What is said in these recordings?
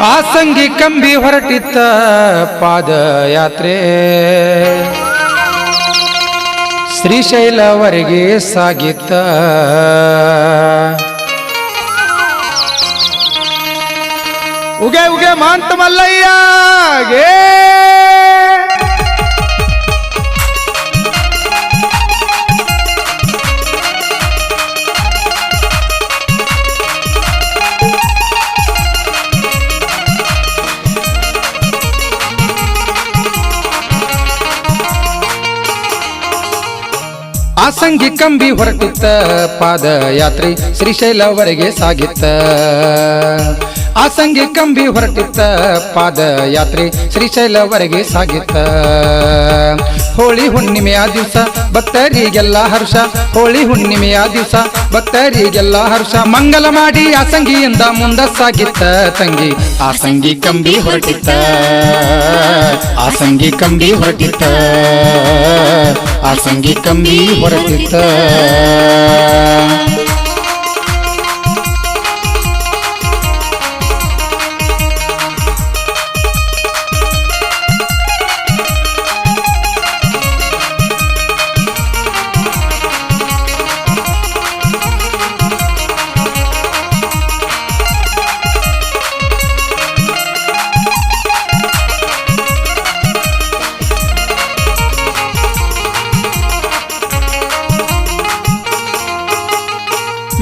ಆಸಂಗಿ ಕಂಬಿ ಹೊರಟಿತ್ತ ಪಾದಯಾತ್ರೆ ಶ್ರೀಶೈಲವರೆಗೆ ಸಾಗಿತ್ತ. ಉಗೆ ಉಗೆ ಮಾಂತ ಮಲ್ಲಯ್ಯಗೆ ಆಸಂಗಿ ಕಂಬಿ ಹೊರಟಿತ್ತ ಪಾದಯಾತ್ರೆ ಶ್ರೀಶೈಲವರೆಗೆ ಸಾಗಿತ್ತ. ಆಸಂಗಿ ಕಂಬಿ ಹೊರಟಿತ್ತ ಪಾದಯಾತ್ರೆ ಶ್ರೀಶೈಲವರೆಗೆ ಸಾಗಿತ್ತ. ಹೋಳಿ ಹುಣ್ಣಿಮೆಯ ದಿವಸ ಭಕ್ತರಿಗೆಲ್ಲ ಹರ್ಷ, ಹೋಳಿ ಹುಣ್ಣಿಮೆಯ ದಿವಸ ಭಕ್ತರಿಗೆಲ್ಲ ಹರ್ಷ. ಮಂಗಲ ಮಾಡಿ ಆಸಂಗಿಯಿಂದ ಮುಂದ ಸಾಗಿತ್ತ ತಂಗಿ. ಆಸಂಗಿ ಕಂಬಿ ಹೊರಟಿತ್ತ, ಆಸಂಗಿ ಕಂಬಿ ಹೊರಟಿತ್ತ, ಆಸಂಗಿ ಕಂಬಿ ಹೊರಟಿತ್ತ.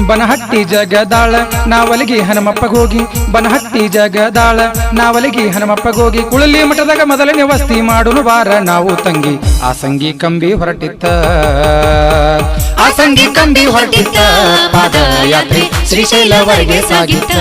ಬನಹಟ್ಟಿ ಜಗದಾಳ ನಾವಲಗಿ ಹನುಮಪ್ಪಗೋಗಿ, ಬನಹಟ್ಟಿ ಜಗದಾಳ ನಾವಲಗಿ ಹನುಮಪ್ಪಗೋಗಿ. ಕುಳಲಿ ಮಠದಾಗ ಮೊದಲನೇ ವಸ್ತಿ ಮಾಡುನು ಬಾರ ನಾವು ತಂಗಿ. ಆಸಂಗಿ ಕಂಬಿ ಹೊರಟಿತ್ತ, ಆಸಂಗಿ ಕಂಬಿ ಹೊರಟಿತ್ತ ಪಾದಯಾತ್ರೆ ಶ್ರೀಶೈಲವರೆಗೆ ಸಾಗಿತ್ತ.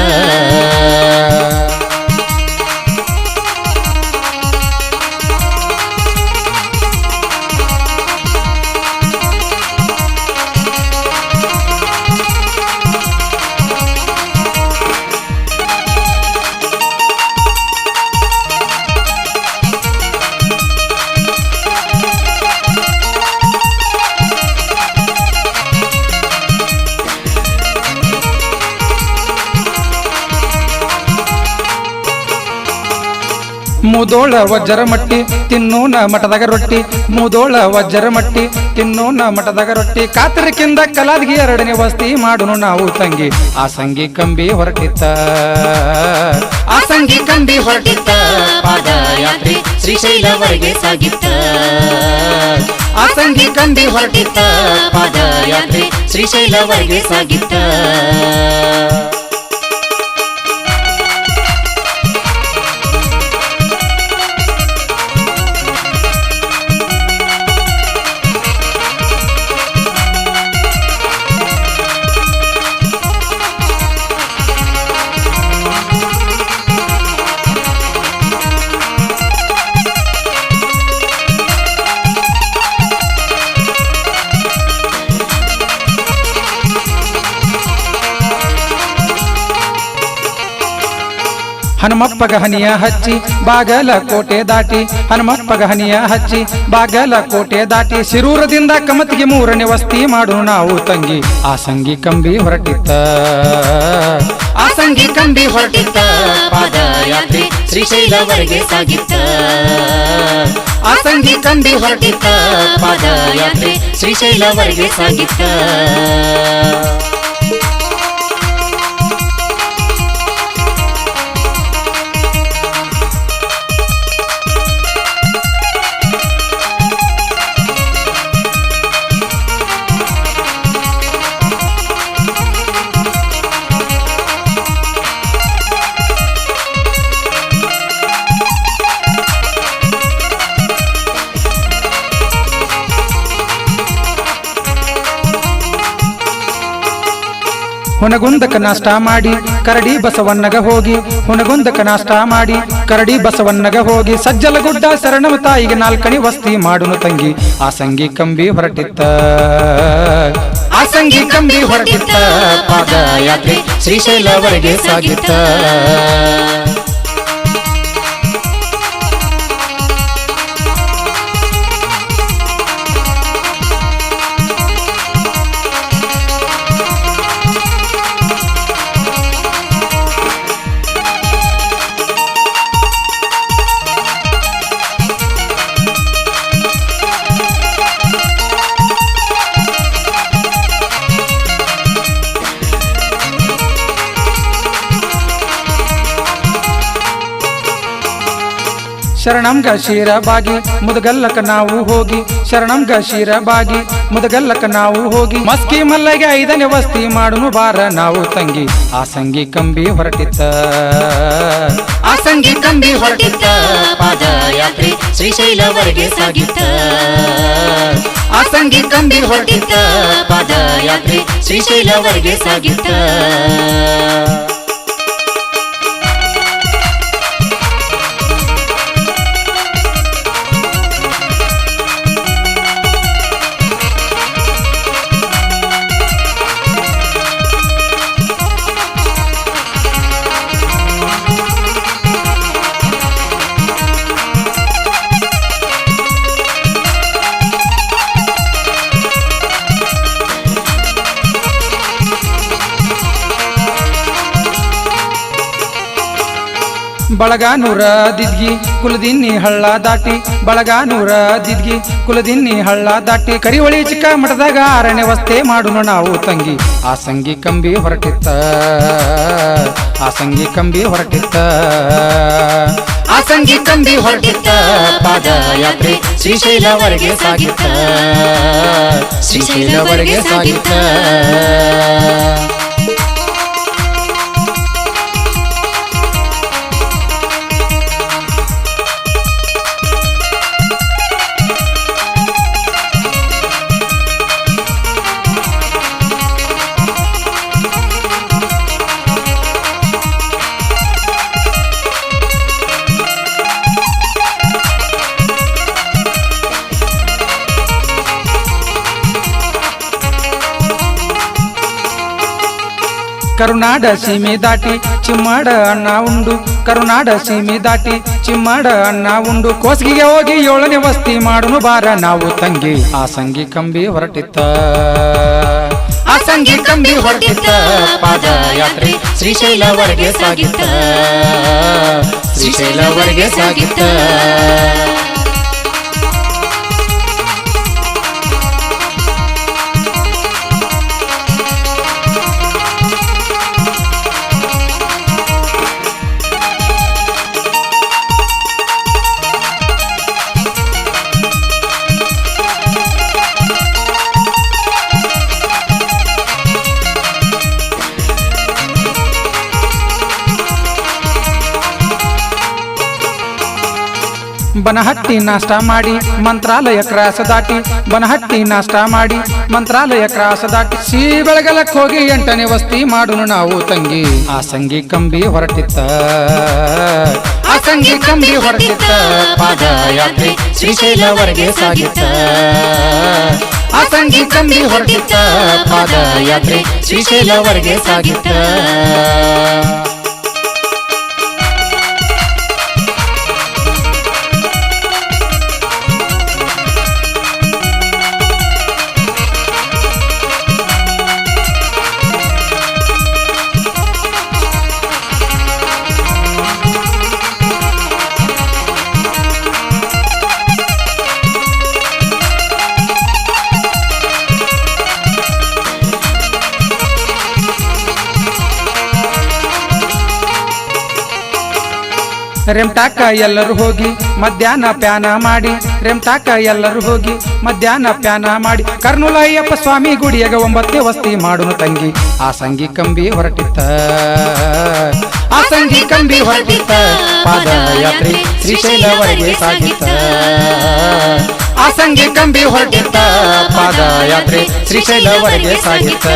ಮುದೋಳ ವಜ್ರ ಮಟ್ಟಿ ತಿನ್ನೋನ ಮಠದಾಗ ರೊಟ್ಟಿ, ಮುದೋಳ ವಜ್ರ ಮಟ್ಟಿ ತಿನ್ನೋನ ಮಠದಾಗ ರೊಟ್ಟಿ. ಕಾತರಕ್ಕಿಂದ ಕಲಾದ್ಗಿ ಎರಡನೇ ವಸ್ತಿ ಮಾಡುನು ನಾವು ತಂಗಿ. ಆಸಂಗಿ ಕಂಬಿ ಹೊರಟಿತ್ತ, ಆಸಂಗಿ ಕಂಬಿ ಹೊರಟಿತ್ತ ಪಾದಯಾತ್ರೆ ಶ್ರೀಶೈಲವರೆಗೆ ಸಾಗಿತ್ತ. ಆಸಂಗಿ ಕಂಬಿ ಹೊರಟಿತ್ತ ಪಾದಯಾತ್ರೆ ಶ್ರೀಶೈಲವರೆಗೆ ಸಾಗಿತ್ತ. ಹನುಮಪ್ಪಗ ಹನಿಯ ಹಚ್ಚಿ ಬಾಗಲ ಕೋಟೆ ದಾಟಿ, ಹನುಮಪ್ಪಗ ಹನಿಯ ಹಚ್ಚಿ ಬಾಗಲ ಕೋಟೆ ದಾಟಿ. ಶಿರೂರದಿಂದ ಕಮತಿಗೆ ಮೂರನೇ ವಸ್ತಿ ಮಾಡು ನಾವು ತಂಗಿ. ಆಸಂಗಿ ಕಂಬಿ ಹೊರಟಿತ್ತ, ಆಸಂಗಿ ಕಂಬಿ ಹೊರಟಿತ್ತ ಪಾದಯಾತ್ರೆ ಶ್ರೀಶೈಲವರೆಗೆ ಸಾಗಿತ್ತ. ಆಸಂಗಿ ಕಂಬಿ ಹೊರಟಿತ್ತ ಪಾದಯಾತ್ರೆ ಶ್ರೀಶೈಲವರೆಗೆ ಸಾಗಿತ್ತ. ಹುನಗುಂದಕ ನಾಷ್ಟ ಮಾಡಿ ಕರಡಿ ಬಸವಣ್ಣಗ ಹೋಗಿ, ಹುನಗುಂದಕ ನಾಷ್ಟ ಮಾಡಿ ಕರಡಿ ಬಸವಣ್ಣಗ ಹೋಗಿ. ಸಜ್ಜಲಗುಡ್ಡ ಶರಣಮ ತಾಯಿಗೆ ನಾಲ್ಕನೇ ವಸ್ತಿ ಮಾಡುನು ತಂಗಿ. ಆಸಂಗಿ ಕಂಬಿ ಹೊರಟಿತ್ತ, ಆಸಂಗಿ ಕಂಬಿ ಹೊರಟಿತ್ತ ಪಾದಯಾತ್ರೆ ಶ್ರೀಶೈಲವರೆಗೆ ಸಾಗಿತ್ತ. ಶರಣಂಗ ಶಿರಬಾಗಿ ಮುದಗಲ್ಲಕ ನಾವು ಹೋಗಿ ಶರಣಂಗ ಶಿರಬಾಗಿ ಮುದಗಲ್ಲಕ ನಾವು ಹೋಗಿ ಮಸ್ಕಿ ಮಲ್ಲಗೆ 5ನೇ ವಸ್ತಿ ಮಾಡುನು ಬಾರ ನಾವು ತಂಗಿ ಆಸಂಗಿ ಕಂಬಿ ಹೊರಟಿತ್ತ ಆಸಂಗಿ ಕಂಬಿ ಹೊರಟಿತ್ತ ಪಾದಯಾತ್ರೆ ಶ್ರೀಶೈಲವರೆಗೆ ಸಾಗಿತ್ತ ಆಸಂಗಿ ಕಂಬಿ ಹೊರಟಿತ್ತ ಪಾದಯಾತ್ರೆ ಶ್ರೀಶೈಲವರೆಗೆ ಸಾಗಿತ್ತ ಬಳಗಾನೂರ ದಿದ್ಗಿ ಕುಲದಿನ್ನಿ ಹಳ್ಳ ದಾಟಿ ಬಳಗಾನೂರ ದಿದ್ಗಿ ಕುಲದಿನ್ನಿ ಹಳ್ಳ ದಾಟಿ ಕರಿವಳಿ ಚಿಕ್ಕ ಮಠದಾಗ 6ನೇ ವಸ್ತಿ ಮಾಡುನು ನಾವು ತಂಗಿ ಆಸಂಗಿ ಕಂಬಿ ಹೊರಟಿತ್ತ ಆಸಂಗಿ ಕಂಬಿ ಹೊರಟಿತ್ತ ಆಸಂಗಿ ಕಂಬಿ ಹೊರಟಿತ್ತ ಪಾದಯಾತ್ರೆ ಶ್ರೀಶೈಲವರೆಗೆ ಸಾಗಿತ್ತ ಶ್ರೀಶೈಲವರೆಗೆ ಸಾಗಿತ್ತ ಕರುನಾಡ ಸೀಮೆ ದಾಟಿ ಚಿಮ್ಮಾಡ ಅನ್ನ ಉಂಡು ಕರುನಾಡ ಸೀಮೆ ದಾಟಿ ಚಿಮ್ಮಾಡ ಅನ್ನ ಉಂಡು ಕೋಸ್ಗಿಗೆ ಹೋಗಿ 7ನೇ ವಸ್ತಿ ಮಾಡುನು ಬಾರ ನಾವು ತಂಗಿ ಆಸಂಗಿ ಕಂಬಿ ಹೊರಟಿತ್ತ ಆಸಂಗಿ ಕಂಬಿ ಹೊರಟಿತ್ತ ಪಾದಯಾತ್ರೆ ಶ್ರೀಶೈಲವರೆಗೆ ಸಾಗಿತ್ತ ಶ್ರೀಶೈಲವರೆಗೆ ಸಾಗಿತ್ತ ಬನಹಟ್ಟಿ ನಾಷ್ಟ ಮಾಡಿ ಮಂತ್ರಾಲಯ ಕ್ರಾಸ ದಾಟಿ ಬನಹಟ್ಟಿ ನಾಷ್ಟ ಮಾಡಿ ಮಂತ್ರಾಲಯ ಕ್ರಾಸ ದಾಟಿ ಶ್ರೀ ಬೆಳಗಲಕ್ಕೆ ಹೋಗಿ 8ನೇ ವಸ್ತಿ ಮಾಡುನು ನಾವು ತಂಗಿ ಆಸಂಗಿ ಕಂಬಿ ಹೊರಟಿತ್ತ ಆಸಂಗಿ ಕಂಬಿ ಹೊರಟಿತ್ತ ಪಾದಯಾತ್ರೆ ಶ್ರೀಶೈಲವರೆಗೆ ಸಾಗಿತ್ತ ಆಸಂಗಿ ಕಂಬಿ ಹೊರಟಿತ್ತ ಪಾದಯಾತ್ರೆ ಶ್ರೀಶೈಲವರೆಗೆ ಸಾಗಿತ್ತ ರೆಮ್ಟಾಕ ಎಲ್ಲರೂ ಹೋಗಿ ಮಧ್ಯಾಹ್ನ ಪ್ಯಾನ ಮಾಡಿ ರೆಮ್ಟಾಕ ಎಲ್ಲರೂ ಹೋಗಿ ಮಧ್ಯಾಹ್ನ ಪ್ಯಾನ ಮಾಡಿ ಕರ್ನೂಲ ಅಯ್ಯಪ್ಪ ಸ್ವಾಮಿ ಗುಡಿಯಾಗ 9ನೇ ವಸ್ತಿ ಮಾಡುನು ತಂಗಿ ಆಸಂಗಿ ಕಂಬಿ ಹೊರಟಿತ್ತ ಆಸಂಗಿ ಕಂಬಿ ಹೊರಟಿತ್ತ ಪಾದಯಾತ್ರೆ ಶ್ರೀಶೈಲವರೆಗೆ ಸಾಗಿತ್ತ ಆಸಂಗಿ ಕಂಬಿ ಹೊರಟಿತ್ತ ಪಾದಯಾತ್ರೆ ಶ್ರೀಶೈಲವರೆಗೆ ಸಾಗಿತ್ತ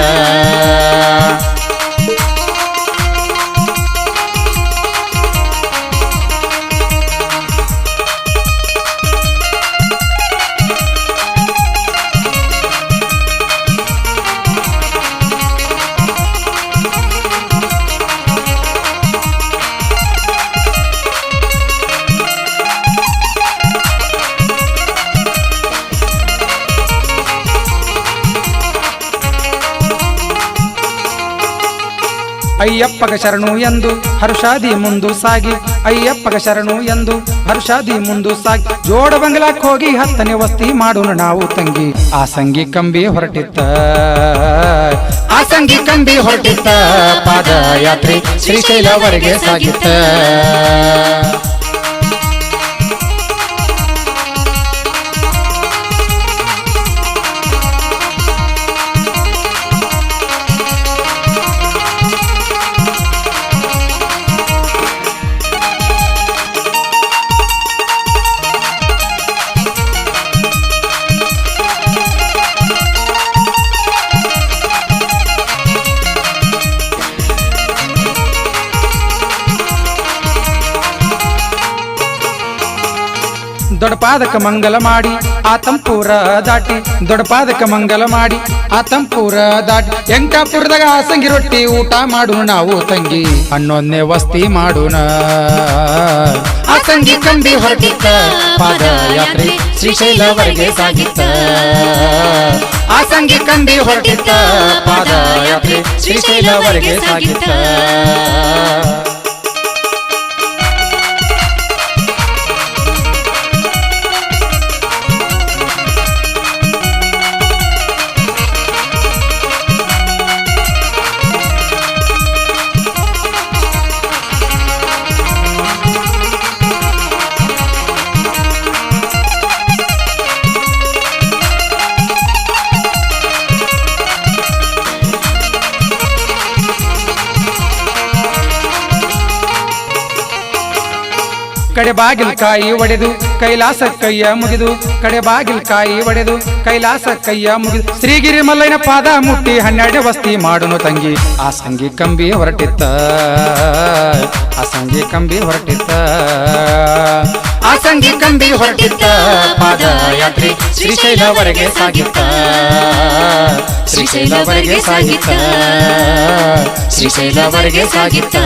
ಅಯ್ಯಪ್ಪಗ ಶರಣು ಎಂದು ಹರ್ಷಾದಿ ಮುಂದು ಸಾಗಿ ಅಯ್ಯಪ್ಪಗ ಶರಣು ಎಂದು ಹರ್ಷಾದಿ ಮುಂದು ಸಾಗಿ ಜೋಡ ಬಂಗ್ಲಾಕ್ ಹೋಗಿ 10ನೇ ವಸ್ತಿ ಮಾಡುನು ನಾವು ತಂಗಿ ಆಸಂಗಿ ಕಂಬಿ ಹೊರಟಿತ್ತ ಆಸಂಗಿ ಕಂಬಿ ಹೊರಟಿತ್ತ ಪಾದಯಾತ್ರೆ ಶ್ರೀಶೈಲವರೆಗೆ ಸಾಗಿತ್ತ ದೊಡ್ಡಪಾದಕ ಮಂಗಲ ಮಾಡಿ ಆತಂಪುರ ದಾಟಿ ದೊಡ್ಡಪಾದಕ ಮಂಗಲ ಮಾಡಿ ಆತಂಪುರ ದಾಟಿ ಎಂಕಾಪುರದಾಗ ಆಸಂಗಿ ರೊಟ್ಟಿ ಊಟ ಮಾಡುನು ನಾವು ತಂಗಿ 11ನೇ ವಸ್ತಿ ಮಾಡುನ ಆಸಂಗಿ ಕಂಬಿ ಹೊರಟಿತ್ತ ಪಾದಯಾತ್ರೆ ಶ್ರೀಶೈಲವರೆಗೆ ಸಾಗಿತ್ತ ಆಸಂಗಿ ಕಂಬಿ ಹೊರಟಿತ್ತ ಪಾದಯಾತ್ರೆ ಶ್ರೀಶೈಲವರೆಗೆ ಸಾಗಿತ್ತ ಕಡೆ ಬಾಗಿಲ್ ಕಾಯಿ ಒಡೆದು ಕೈಲಾಸ ಕೈಯ ಮುಗಿದು ಕಡೆ ಬಾಗಿಲ್ ಕಾಯಿ ಒಡೆದು ಕೈಲಾಸ ಕೈಯ ಮುಗಿದು ಶ್ರೀಗಿರಿ ಮಲ್ಲಯ್ಯನ ಪಾದ ಮುಟ್ಟಿ 12ನೇ ವಸ್ತಿ ಮಾಡುನು ತಂಗಿ ಆಸಂಗಿ ಕಂಬಿ ಹೊರಟಿತ್ತ ಆಸಂಗಿ ಕಂಬಿ ಹೊರಟಿತ್ತ ಆಸಂಗಿ ಕಂಬಿ ಹೊರಟಿತ್ತ ಪಾದಯಾತ್ರೆ ಶ್ರೀಶೈಲವರೆಗೆ ಸಾಗಿತ್ತ ಶ್ರೀಶೈಲವರೆಗೆ ಸಾಗಿತ್ತ ಶ್ರೀಶೈಲವರೆಗೆ ಸಾಗಿತ್ತ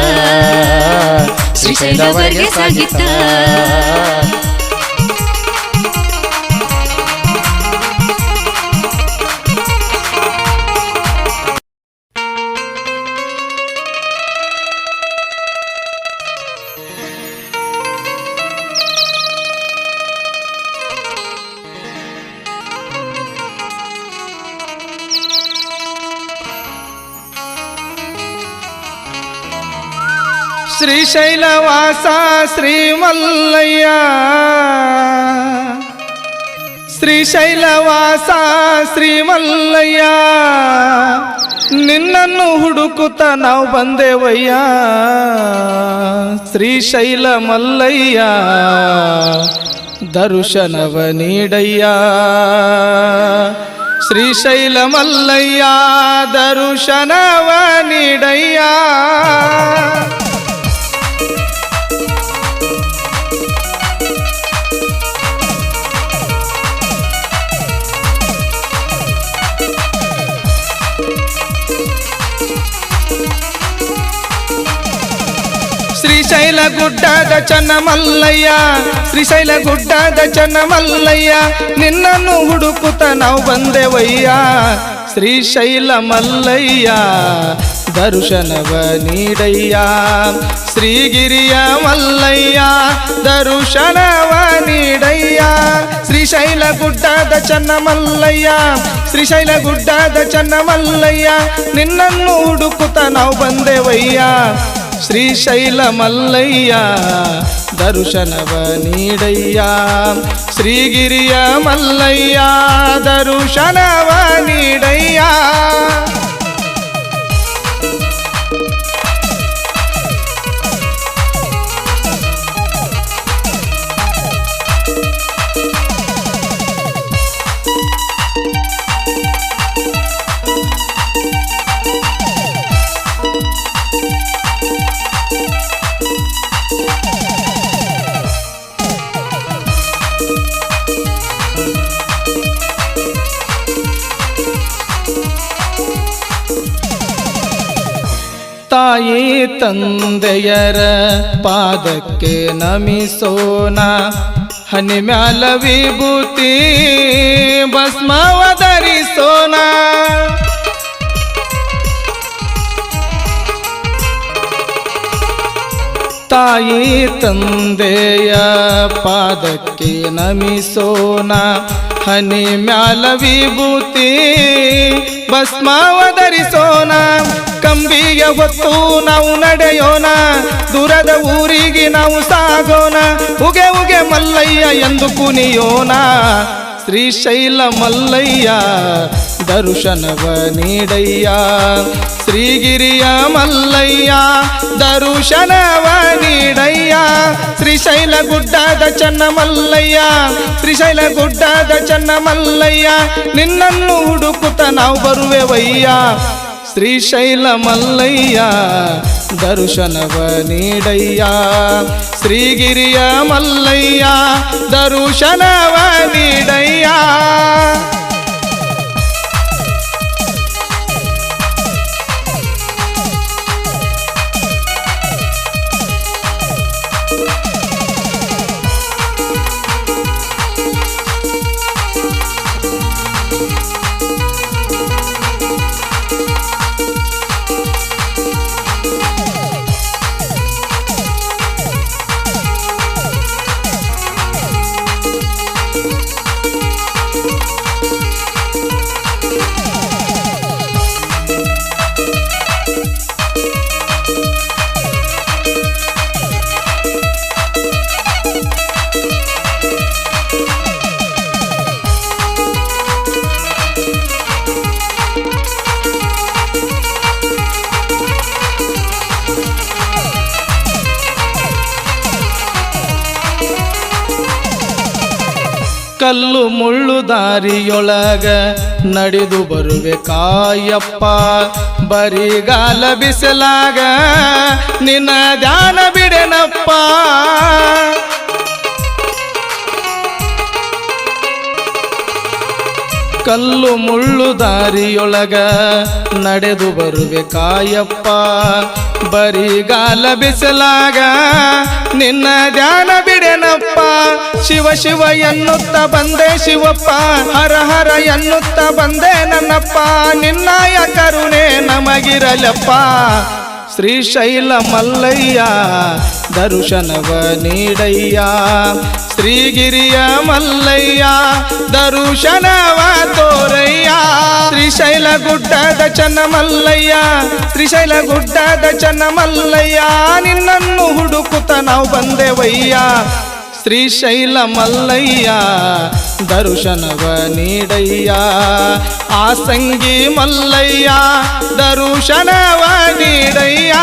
ಶ್ರೀಶೈಲವರೆಗೆ ಸಾಗಿತ್ತ ಶ್ರೀಶೈಲವಾಸ ಶ್ರೀಮಲ್ಲಯ್ಯ ಶ್ರೀಶೈಲವಾಸ ಶ್ರೀಮಲ್ಲಯ್ಯ ನಿನ್ನನ್ನು ಹುಡುಕುತ್ತ ನಾವು ಬಂದೆವಯ್ಯ ಶ್ರೀಶೈಲ ಮಲ್ಲಯ್ಯ ದರ್ಶನವ ನೀಡಯ್ಯ ಶ್ರೀಶೈಲ ಮಲ್ಲಯ್ಯ ದರ್ಶನವ ನೀಡಯ್ಯ ಶ್ರೀಶೈಲ ಗುಡ್ಡದ ಚನ್ನಮಲ್ಲಯ್ಯ ಶ್ರೀಶೈಲ ಗುಡ್ಡದ ಚನ್ನಮಲ್ಲಯ್ಯ ನಿನ್ನನ್ನು ಹುಡುಕುತ್ತ ನಾವು ಬಂದೆವಯ್ಯ ಶ್ರೀಶೈಲ ಮಲ್ಲಯ್ಯ ದರ್ಶನವ ನೀಡಯ್ಯ ಶ್ರೀಗಿರಿಯ ಮಲ್ಲಯ್ಯ ದರ್ಶನವ ನೀಡಯ್ಯ ಶ್ರೀಶೈಲ ಗುಡ್ಡದ ಚನ್ನಮಲ್ಲಯ್ಯ ಶ್ರೀಶೈಲ ಗುಡ್ಡದ ಚನ್ನಮಲ್ಲಯ್ಯ ನಿನ್ನನ್ನು ಹುಡುಕುತ್ತ ನಾವು ಬಂದೆವಯ್ಯ ಶ್ರೀಶೈಲ ಮಲ್ಲಯ್ಯ ದರ್ಶನವ ನೀಡಯ್ಯ ಶ್ರೀಗಿರಿಯ ಮಲ್ಲಯ್ಯ ದರ್ಶನವ ನೀಡಯ್ಯ ತಾಯಿ ತಂದೆಯರ ಪಾದಕ್ಕೆ ನಮಿಸೋಣ ಹನಿ ಮ್ಯಾಲ ವಿಭೂತಿ ಭಸ್ಮವ ಧರಿಸೋಣ ತಾಯಿ ತಂದೆಯ ಪಾದಕ್ಕೆ ನಮಿಸೋಣ ಹನಿ ಮ್ಯಾಲ ವಿಭೂತಿ ಭಸ್ಮವ ಧರಿಸೋಣ ಕಂಬಿಯ ಹೊತ್ತು ನಾವು ನಡೆಯೋಣ ದೂರದ ಊರಿಗೆ ನಾವು ಸಾಗೋಣ ಉಗೆ ಉಗೆ ಮಲ್ಲಯ್ಯ ಎಂದು ಕುಣಿಯೋಣ ಶ್ರೀಶೈಲ ಮಲ್ಲಯ್ಯ ದರ್ಶನವ ನೀಡಯ್ಯ ಶ್ರೀಗಿರಿಯ ಮಲ್ಲಯ್ಯ ದರ್ಶನವ ನೀಡಯ್ಯ ಶ್ರೀಶೈಲ ಗುಡ್ಡದ ಚನ್ನಮಲ್ಲಯ್ಯ ಶ್ರೀಶೈಲ ಗುಡ್ಡದ ಚನ್ನಮಲ್ಲಯ್ಯ ನಿನ್ನನ್ನು ಹುಡುಕುತ್ತ ನಾವು ಬರುವೆವಯ್ಯ ಶ್ರೀಶೈಲ ಮಲ್ಲಯ್ಯ ದರ್ಶನವ ನೀಡಯ್ಯ ಶ್ರೀಗಿರಿಯ ಮಲ್ಲಯ್ಯ ದರ್ಶನವ ನೀಡಯ್ಯ ಕಲ್ಲು ಮುಳ್ಳು ದಾರಿಯೊಳಗ ನಡೆದು ಬರುವೆ ಕಾಯಪ್ಪ ಬರಿಗಾಲ ಬಿಸಲಾಗ ನಿನ್ನ ಧ್ಯಾನ ಬಿಡೆನಪ್ಪ ಕಲ್ಲು ಮುಳ್ಳು ದಾರಿಯೊಳಗ ನಡೆದು ಬರುವೆ ಕಾಯಪ್ಪ ಬರಿಗಾಲ ಬಿಸಲಾಗ ನಿನ್ನ ಧ್ಯಾನ ಬಿಡೆನಪ್ಪ ಶಿವ ಶಿವ ಎನ್ನುತ್ತ ಬಂದೆ ಶಿವಪ್ಪ ಹರ ಹರ ಎನ್ನುತ್ತ ಬಂದೆ ನನ್ನಪ್ಪ ನಿನ್ನಯ ಕರುಣೆ ನಮಗಿರಲಪ್ಪ ಶ್ರೀಶೈಲ ಮಲ್ಲಯ್ಯ ದರ್ಶನವ ನೀಡಯ್ಯ ಶ್ರೀಗಿರಿಯ ಮಲ್ಲಯ್ಯ ದರ್ಶನವ ತೋರಯ್ಯ ಶ್ರೀಶೈಲ ಗುಡ್ಡದ ಚನ್ನ ಮಲ್ಲಯ್ಯ ಶ್ರೀಶೈಲ ಗುಡ್ಡದ ಚನ್ನ ಮಲ್ಲಯ್ಯ ನಿನ್ನನ್ನು ಹುಡುಕುತ್ತ ನಾವು ಬಂದೆವಯ್ಯ ಶ್ರೀಶೈಲ ಮಲ್ಲಯ್ಯ ದರ್ಶನವ ನೀಡಯ್ಯ ಆಸಂಗಿ ಮಲ್ಲಯ್ಯ ದರ್ಶನವ ನೀಡಯ್ಯ